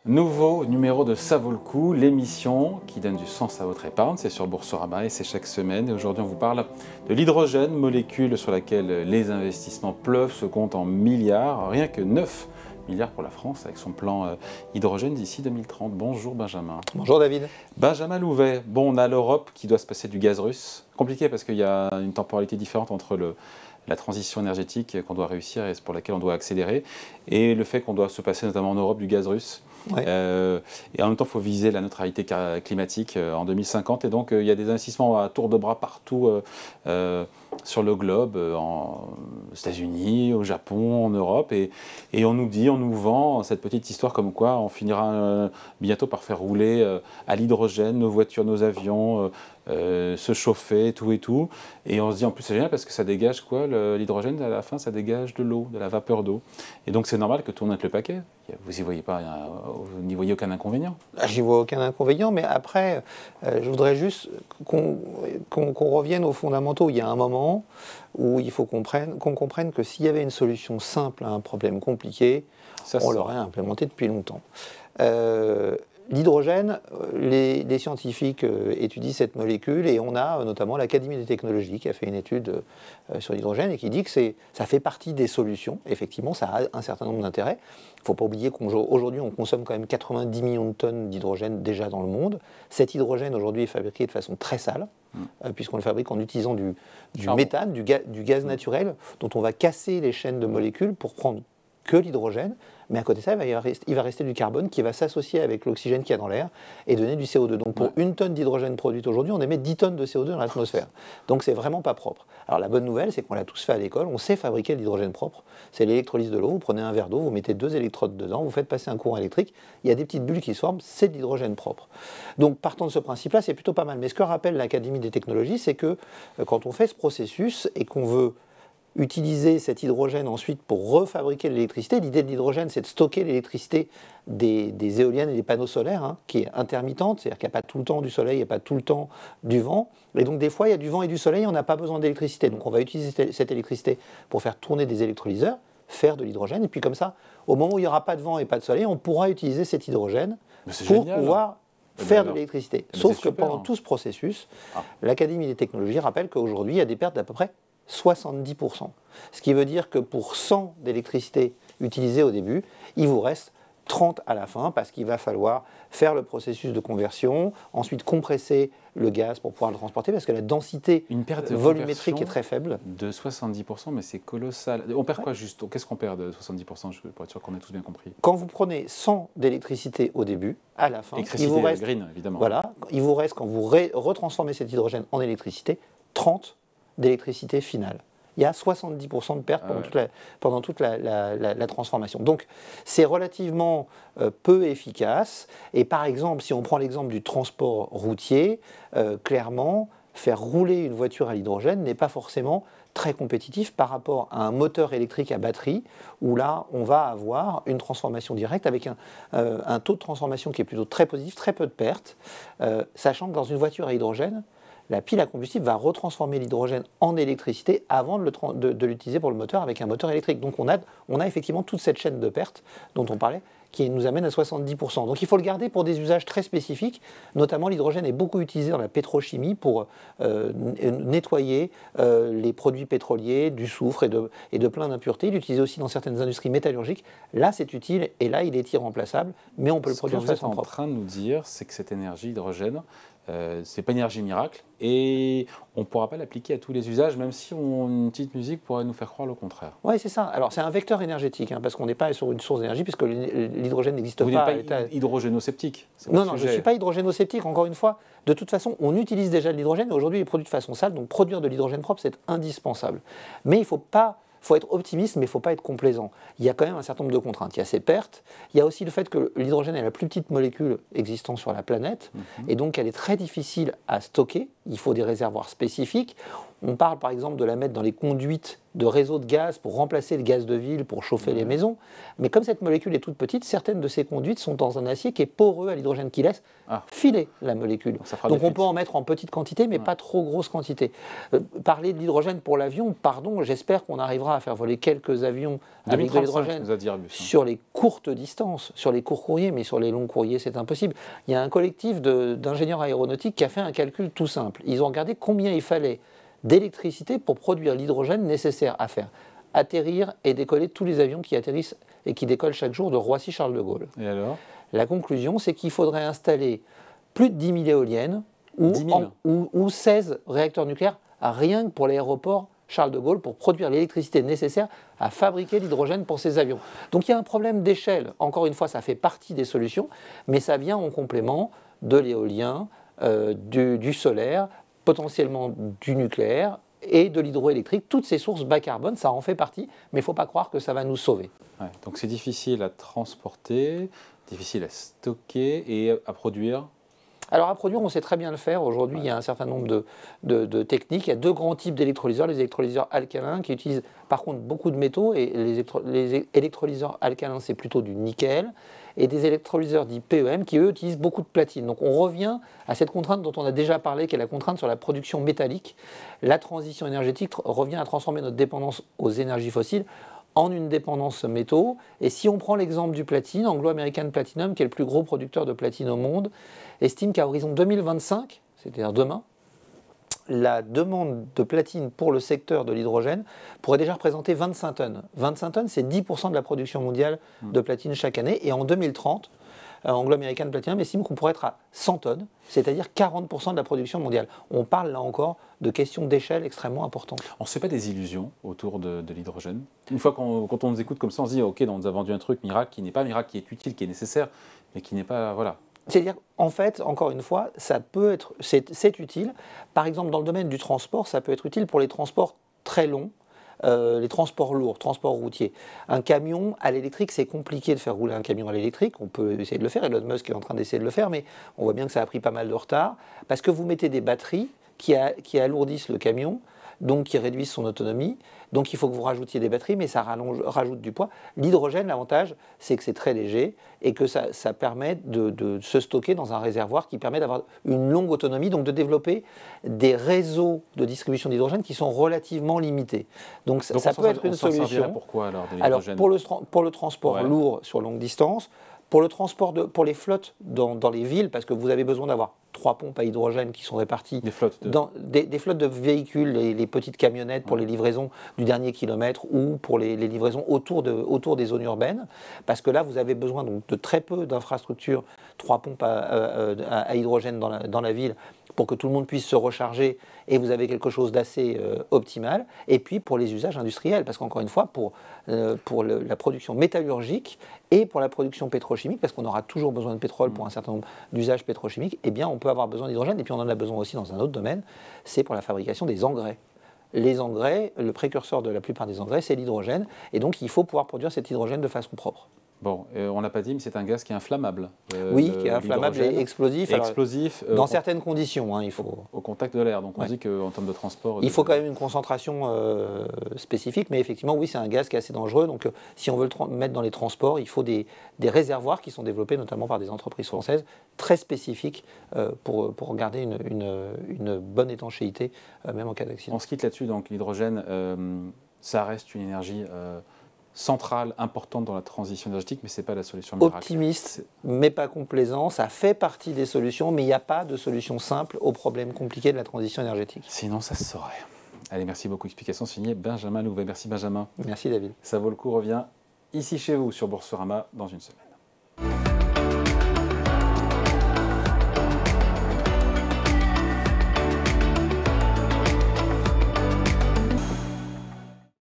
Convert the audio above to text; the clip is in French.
Nouveau numéro de Ça vaut le coup, l'émission qui donne du sens à votre épargne. C'est sur Boursorama et c'est chaque semaine. Et aujourd'hui, on vous parle de l'hydrogène, molécule sur laquelle les investissements pleuvent, se comptent en milliards. Rien que 9 milliards pour la France avec son plan hydrogène d'ici 2030. Bonjour Benjamin. Bonjour David. Benjamin Louvet. Bon, on a l'Europe qui doit se passer du gaz russe. Compliqué parce qu'il y a une temporalité différente entre la transition énergétique qu'on doit réussir et pour laquelle on doit accélérer, et le fait qu'on doit se passer notamment en Europe du gaz russe. Ouais. Et en même temps, il faut viser la neutralité climatique en 2050. Et donc, il y a des investissements à tour de bras partout sur le globe, aux États-Unis, au Japon, en Europe. Et on nous dit, on nous vend cette petite histoire comme quoi on finira bientôt par faire rouler à l'hydrogène nos voitures, nos avions, se chauffer, tout et tout. Et on se dit, en plus, c'est génial parce que ça dégage quoi, l'hydrogène, à la fin, ça dégage de l'eau, de la vapeur d'eau. Et donc, c'est normal que tout le monde mette le paquet. Vous n'y voyez pas, vous n'y voyez aucun inconvénient? J'y vois aucun inconvénient, mais après, je voudrais juste qu'on revienne aux fondamentaux. Il y a un moment où il faut qu'on comprenne que s'il y avait une solution simple à un problème compliqué, on l'aurait implémenté depuis longtemps. L'hydrogène, les scientifiques étudient cette molécule et on a notamment l'Académie des technologies qui a fait une étude sur l'hydrogène et qui dit que ça fait partie des solutions. Effectivement, ça a un certain nombre d'intérêts. Il ne faut pas oublier qu'aujourd'hui, on consomme quand même 90 millions de tonnes d'hydrogène déjà dans le monde. Cet hydrogène, aujourd'hui, est fabriqué de façon très sale, puisqu'on le fabrique en utilisant du méthane, du gaz naturel, dont on va casser les chaînes de molécules pour prendre que l'hydrogène, mais à côté de ça, il va rester du carbone qui va s'associer avec l'oxygène qu'il y a dans l'air et donner du CO2. Donc pour une tonne d'hydrogène produite aujourd'hui, on émet 10 tonnes de CO2 dans l'atmosphère. Donc c'est vraiment pas propre. Alors la bonne nouvelle, c'est qu'on l'a tous fait à l'école, on sait fabriquer de l'hydrogène propre. C'est l'électrolyse de l'eau, vous prenez un verre d'eau, vous mettez 2 électrodes dedans, vous faites passer un courant électrique, il y a des petites bulles qui se forment, c'est de l'hydrogène propre. Donc partant de ce principe-là, c'est plutôt pas mal. Mais ce que rappelle l'Académie des technologies, c'est que quand on fait ce processus et qu'on veut utiliser cet hydrogène ensuite pour refabriquer de l'électricité. L'idée de l'hydrogène, c'est de stocker l'électricité des éoliennes et des panneaux solaires, qui est intermittente, c'est-à-dire qu'il n'y a pas tout le temps du soleil, il n'y a pas tout le temps du vent. Et donc des fois, il y a du vent et du soleil, on n'a pas besoin d'électricité. Donc on va utiliser cette électricité pour faire tourner des électrolyseurs, faire de l'hydrogène, et puis comme ça, au moment où il n'y aura pas de vent et pas de soleil, on pourra utiliser cet hydrogène pour pouvoir faire de l'électricité. Sauf que pendant tout ce processus, l'Académie des technologies rappelle qu'aujourd'hui, il y a des pertes d'à peu près 70%. Ce qui veut dire que pour 100 d'électricité utilisée au début, il vous reste 30 à la fin parce qu'il va falloir faire le processus de conversion, ensuite compresser le gaz pour pouvoir le transporter parce que la densité volumétrique est très faible. De 70%, mais c'est colossal. On perd quoi juste? Qu'est-ce qu'on perd de 70% pour être sûr qu'on a tous bien compris? Quand vous prenez 100 d'électricité au début, à la fin, il vous reste, green, évidemment. Voilà, il vous reste, quand vous retransformez cet hydrogène en électricité, 30 d'électricité finale. Il y a 70% de pertes pendant toute la transformation. Donc, c'est relativement peu efficace. Et par exemple, si on prend l'exemple du transport routier, clairement, faire rouler une voiture à l'hydrogène n'est pas forcément très compétitif par rapport à un moteur électrique à batterie, où là, on va avoir une transformation directe avec un taux de transformation qui est plutôt très positif, très peu de pertes, sachant que dans une voiture à hydrogène, la pile à combustible va retransformer l'hydrogène en électricité avant de l'utiliser pour le moteur avec un moteur électrique. Donc on a effectivement toute cette chaîne de pertes dont on parlait qui nous amène à 70%. Donc il faut le garder pour des usages très spécifiques. Notamment l'hydrogène est beaucoup utilisé dans la pétrochimie pour nettoyer les produits pétroliers, du soufre et de plein d'impuretés. Il est utilisé aussi dans certaines industries métallurgiques. Là c'est utile et là il est irremplaçable, mais on peut le produire de façon propre. Ce que vous êtes en train de nous dire, c'est que cette énergie hydrogène, c'est pas une énergie miracle et on ne pourra pas l'appliquer à tous les usages, même si une petite musique pourrait nous faire croire le contraire. Oui, c'est ça. Alors c'est un vecteur énergétique, parce qu'on n'est pas sur une source d'énergie, puisque l'hydrogène n'existe pas. Vous n'êtes pas hydrogéno-sceptique? Non, je ne suis pas hydrogéno-sceptique, encore une fois. De toute façon, on utilise déjà de l'hydrogène et aujourd'hui il est produit de façon sale, donc produire de l'hydrogène propre, c'est indispensable. Mais il faut être optimiste, mais il ne faut pas être complaisant. Il y a quand même un certain nombre de contraintes. Il y a ces pertes, il y a aussi le fait que l'hydrogène est la plus petite molécule existant sur la planète, et donc elle est très difficile à stocker. Il faut des réservoirs spécifiques. On parle par exemple de la mettre dans les conduites de réseaux de gaz pour remplacer le gaz de ville, pour chauffer les maisons. Mais comme cette molécule est toute petite, certaines de ces conduites sont dans un acier qui est poreux à l'hydrogène, qui laisse filer la molécule. Donc on peut en mettre en petite quantité, mais pas trop grosse quantité. Parler de l'hydrogène pour l'avion, pardon, j'espère qu'on arrivera à faire voler quelques avions avec de l'hydrogène sur les courtes distances, sur les courts courriers, mais sur les longs courriers, c'est impossible. Il y a un collectif d'ingénieurs aéronautiques qui a fait un calcul tout simple. Ils ont regardé combien il fallait d'électricité pour produire l'hydrogène nécessaire à faire atterrir et décoller tous les avions qui atterrissent et qui décollent chaque jour de Roissy-Charles de Gaulle. Et alors ? La conclusion, c'est qu'il faudrait installer plus de 10 000 éoliennes ou 16 réacteurs nucléaires rien que pour l'aéroport Charles de Gaulle pour produire l'électricité nécessaire à fabriquer l'hydrogène pour ces avions. Donc il y a un problème d'échelle. Encore une fois, ça fait partie des solutions, mais ça vient en complément de l'éolien, du solaire, potentiellement du nucléaire et de l'hydroélectrique. Toutes ces sources bas carbone, ça en fait partie, mais il ne faut pas croire que ça va nous sauver. Ouais, donc c'est difficile à transporter, difficile à stocker et à produire. Alors à produire, on sait très bien le faire. Aujourd'hui, il y a un certain nombre de techniques. Il y a deux grands types d'électrolyseurs. Les électrolyseurs alcalins qui utilisent par contre beaucoup de métaux. Et les électrolyseurs alcalins, c'est plutôt du nickel. Et des électrolyseurs dits PEM qui, eux, utilisent beaucoup de platine. Donc on revient à cette contrainte dont on a déjà parlé, qui est la contrainte sur la production métallique. La transition énergétique revient à transformer notre dépendance aux énergies fossiles en une dépendance métaux. Et si on prend l'exemple du platine, Anglo American Platinum, qui est le plus gros producteur de platine au monde, estime qu'à horizon 2025, c'est-à-dire demain, la demande de platine pour le secteur de l'hydrogène pourrait déjà représenter 25 tonnes. 25 tonnes, c'est 10% de la production mondiale de platine chaque année. Et en 2030, Anglo American Platinum estime qu'on pourrait être à 100 tonnes, c'est-à-dire 40% de la production mondiale. On parle là encore de questions d'échelle extrêmement importantes. On ne se fait pas des illusions autour de l'hydrogène. Une fois quand on nous écoute comme ça, on se dit ok, on nous a vendu un truc miracle qui n'est pas miracle, qui est utile, qui est nécessaire, mais qui n'est pas voilà. C'est-à-dire, en fait, encore une fois, ça peut être, c'est utile. Par exemple, dans le domaine du transport, ça peut être utile pour les transports très longs, les transports lourds, transports routiers. Un camion à l'électrique, c'est compliqué de faire rouler un camion à l'électrique. On peut essayer de le faire, Elon Musk est en train d'essayer de le faire, mais on voit bien que ça a pris pas mal de retard, parce que vous mettez des batteries qui alourdissent le camion, donc qui réduisent son autonomie. Donc il faut que vous rajoutiez des batteries, mais ça rajoute du poids. L'hydrogène, l'avantage, c'est que c'est très léger et que ça permet de se stocker dans un réservoir qui permet d'avoir une longue autonomie, donc de développer des réseaux de distribution d'hydrogène qui sont relativement limités. Donc ça peut être une solution. Pourquoi alors de l'hydrogène ? Alors pour le transport lourd sur longue distance, pour le transport pour les flottes dans les villes, parce que vous avez besoin d'avoir 3 pompes à hydrogène qui sont réparties dans des flottes de véhicules, les petites camionnettes pour les livraisons du dernier kilomètre ou pour les livraisons autour des zones urbaines, parce que là vous avez besoin donc, de très peu d'infrastructures, 3 pompes à hydrogène dans la ville pour que tout le monde puisse se recharger et vous avez quelque chose d'assez optimal. Et puis pour les usages industriels, parce qu'encore une fois, pour la production métallurgique et pour la production pétrochimique, parce qu'on aura toujours besoin de pétrole pour un certain nombre d'usages pétrochimiques, eh bien on peut avoir besoin d'hydrogène. Et puis on en a besoin aussi dans un autre domaine, c'est pour la fabrication des engrais. Les engrais, le précurseur de la plupart des engrais, c'est l'hydrogène. Et donc il faut pouvoir produire cet hydrogène de façon propre. Bon, on l'a pas dit, mais c'est un gaz qui est inflammable. Oui, qui est inflammable et explosif. Et explosif. Dans certaines conditions, hein, il faut. Au contact de l'air. Donc on dit qu'en termes de transport. Il faut quand même une concentration spécifique, mais effectivement, oui, c'est un gaz qui est assez dangereux. Donc si on veut le mettre dans les transports, il faut des réservoirs qui sont développés notamment par des entreprises françaises très spécifiques pour garder une bonne étanchéité, même en cas d'accident. On se quitte là-dessus, donc l'hydrogène, ça reste une énergie. Centrale, importante dans la transition énergétique, mais ce n'est pas la solution miracle. Optimiste, mais pas complaisant, ça fait partie des solutions, mais il n'y a pas de solution simple aux problèmes compliqués de la transition énergétique. Sinon, ça se saurait. Allez, merci beaucoup. Explication signée Benjamin Louvet. Merci Benjamin. Merci David. Ça vaut le coup, revient ici chez vous sur Boursorama dans une semaine.